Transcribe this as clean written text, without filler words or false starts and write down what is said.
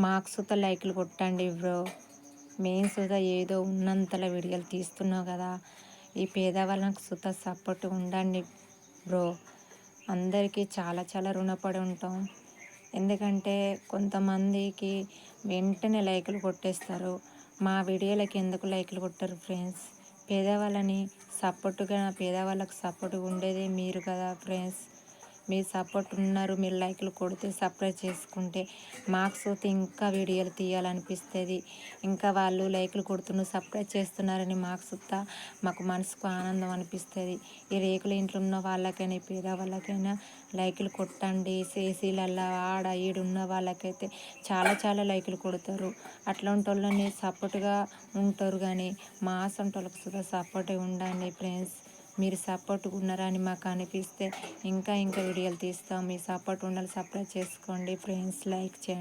మాకు సుత లైకులు కొట్టండి బ్రో. మేము సుత ఏదో ఉన్నంతలో వీడియోలు తీస్తున్నావు కదా, ఈ పేదవాళ్ళకు సుత సపోర్ట్ ఉండండి బ్రో. అందరికీ చాలా చాలా రుణపడి ఉంటాం. ఎందుకంటే కొంతమందికి వెంటనే లైకులు కొట్టేస్తారు. మా వీడియోలకి ఎందుకు లైకులు కొట్టరు ఫ్రెండ్స్? పేదవాళ్ళని సపోర్టుగా, పేదవాళ్ళకు సపోర్టుగా ఉండేదే మీరు కదా ఫ్రెండ్స్. మీరు సపోర్ట్ ఉన్నారు, మీరు లైకులు కొడితే సబ్స్క్రైబ్ చేసుకుంటే మాకు సూత ఇంకా వీడియోలు తీయాలనిపిస్తుంది. ఇంకా వాళ్ళు లైకులు కొడుతున్నారు, సబ్స్క్రైబ్ చేస్తున్నారని మాకు మనసుకు ఆనందం అనిపిస్తుంది. ఈ రేకుల ఇంట్లో ఉన్న వాళ్ళకైనా, ఈ పేదవాళ్ళకైనా లైకులు కొట్టండి. సేసీలల్లా ఆడ ఈడున్న వాళ్ళకైతే చాలా చాలా లైకులు కొడతారు. అట్లాంటి వాళ్ళని సపోర్ట్గా ఉంటారు. కానీ మా అసంటోళ్ళకు సుధా సపోర్ట్గా ఉండండి ఫ్రెండ్స్. మీరు సపోర్ట్గా ఉన్నారని మాకు అనిపిస్తే ఇంకా ఇంకా వీడియోలు తీస్తాం. మీ సపోర్ట్ ఉండాలి, సబ్స్క్రైబ్ చేసుకోండి ఫ్రెండ్స్, లైక్ చేయండి.